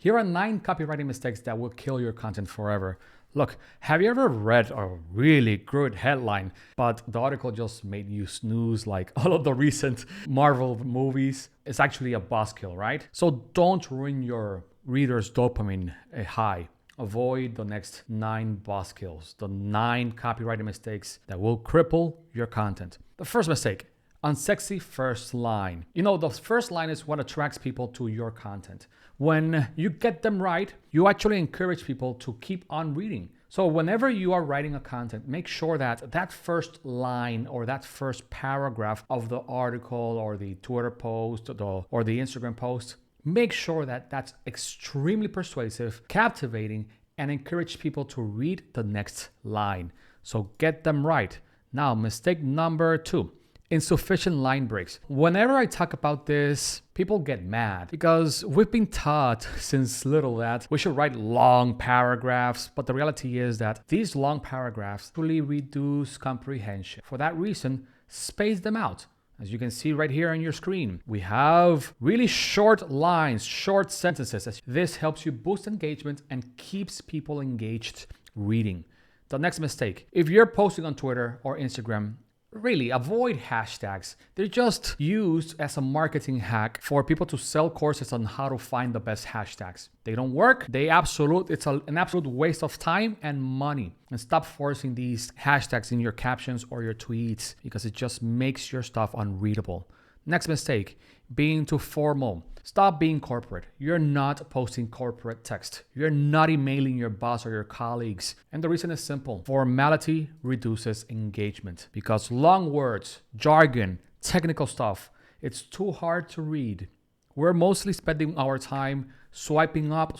Here are 9 copywriting mistakes that will kill your content forever. Look, have you ever read a really good headline, but the article just made you snooze like all of the recent Marvel movies? It's actually a buzzkill, right? So don't ruin your reader's dopamine high. Avoid the next 9 buzzkills, the 9 copywriting mistakes that will cripple your content. The first mistake, unsexy first line. You know, the first line is what attracts people to your content. When you get them right, you actually encourage people to keep on reading. So whenever you are writing a content, make sure that that first line or that first paragraph of the article or the Twitter post or the Instagram post, make sure that that's extremely persuasive, captivating, and encourage people to read the next line. So get them right. Now, mistake number 2. Insufficient line breaks. Whenever I talk about this, people get mad because we've been taught since little that we should write long paragraphs, but the reality is that these long paragraphs truly reduce comprehension. For that reason, space them out. As you can see right here on your screen, we have really short lines, short sentences. This helps you boost engagement and keeps people engaged reading. The next mistake, if you're posting on Twitter or Instagram, really avoid hashtags. They're just used as a marketing hack for people to sell courses on how to find the best hashtags. They don't work. It's an absolute waste of time and money. And stop forcing these hashtags in your captions or your tweets because it just makes your stuff unreadable. Next mistake, being too formal. Stop being corporate. You're not posting corporate text. You're not emailing your boss or your colleagues. And the reason is simple. Formality reduces engagement because long words, jargon, technical stuff, it's too hard to read. We're mostly spending our time swiping up,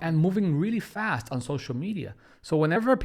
and moving really fast on social media. So whenever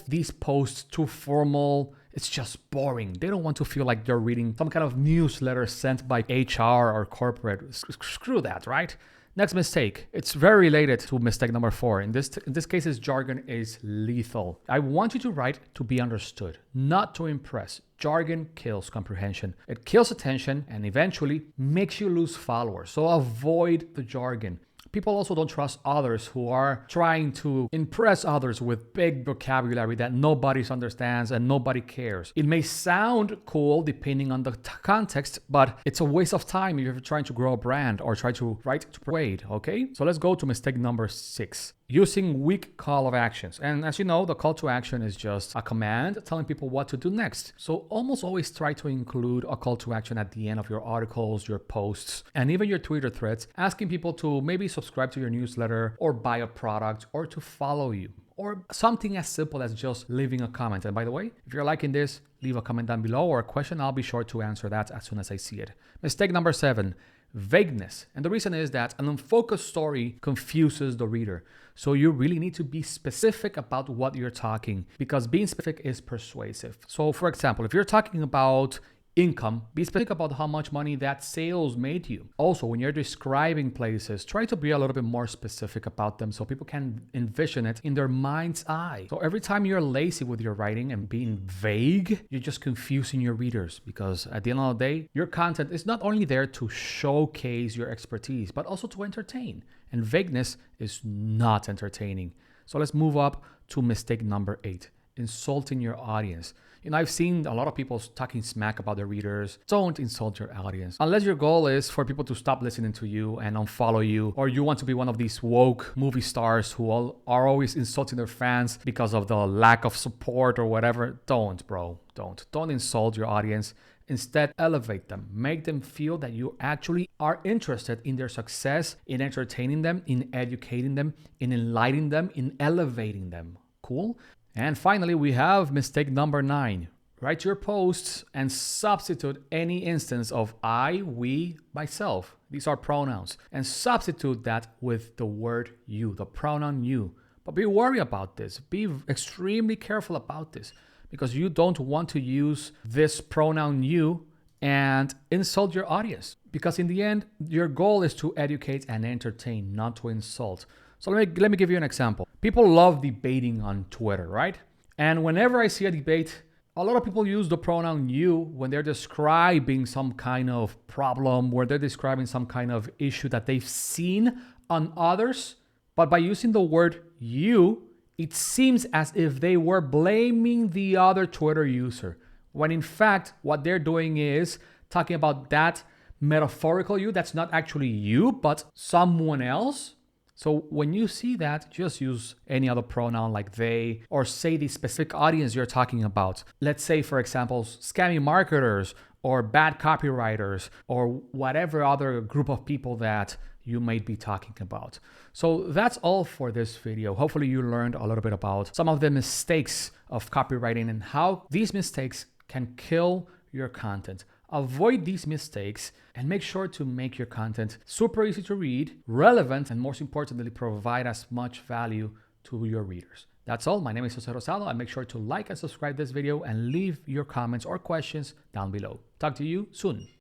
these posts too formal, it's just boring. They don't want to feel like they're reading some kind of newsletter sent by HR or corporate. Screw that, right? Next mistake. It's very related to mistake number 4. In this case, jargon is lethal. I want you to write to be understood, not to impress. Jargon kills comprehension. It kills attention and eventually makes you lose followers. So avoid the jargon. People also don't trust others who are trying to impress others with big vocabulary that nobody understands and nobody cares. It may sound cool depending on the context, but it's a waste of time if you're trying to grow a brand or try to write to persuade, okay? So let's go to mistake number 6. Using weak call of actions. And as you know, the call to action is just a command telling people what to do next. So almost always try to include a call to action at the end of your articles, your posts, and even your Twitter threads, asking people to maybe subscribe to your newsletter or buy a product or to follow you. Or something as simple as just leaving a comment. And by the way, if you're liking this, leave a comment down below or a question. I'll be sure to answer that as soon as I see it. Mistake number 7. Vagueness. And the reason is that an unfocused story confuses the reader. So you really need to be specific about what you're talking because being specific is persuasive. So for example, if you're talking about income, be specific about how much money that sales made you. Also, when you're describing places, try to be a little bit more specific about them so people can envision it in their mind's eye. So every time you're lazy with your writing and being vague, you're just confusing your readers because at the end of the day, your content is not only there to showcase your expertise, but also to entertain. And vagueness is not entertaining. So let's move up to mistake number 8. Insulting your audience. You know, I've seen a lot of people talking smack about their readers. Don't insult your audience. Unless your goal is for people to stop listening to you and unfollow you, or you want to be one of these woke movie stars who are always insulting their fans because of the lack of support or whatever. Don't, bro. Don't insult your audience. Instead, elevate them. Make them feel that you actually are interested in their success, in entertaining them, in educating them, in enlightening them, in elevating them. Cool? And finally, we have mistake number 9. Write your posts and substitute any instance of I, we, myself. These are pronouns. And substitute that with the word you, the pronoun you. But be wary about this. Be extremely careful about this because you don't want to use this pronoun you and insult your audience. Because in the end, your goal is to educate and entertain, not to insult. So let me give you an example. People love debating on Twitter, right? And whenever I see a debate, a lot of people use the pronoun you when they're describing some kind of problem, where they're describing some kind of issue that they've seen on others. But by using the word you, it seems as if they were blaming the other Twitter user, when in fact, what they're doing is talking about that metaphorical you that's not actually you, but someone else. So when you see that, just use any other pronoun like they, or say the specific audience you're talking about. Let's say, for example, scammy marketers or bad copywriters or whatever other group of people that you might be talking about. So that's all for this video. Hopefully you learned a little bit about some of the mistakes of copywriting and how these mistakes can kill your content. Avoid these mistakes and make sure to make your content super easy to read, relevant, and most importantly, provide as much value to your readers. That's all. My name is Jose Rosado, and make sure to like and subscribe this video and leave your comments or questions down below. Talk to you soon.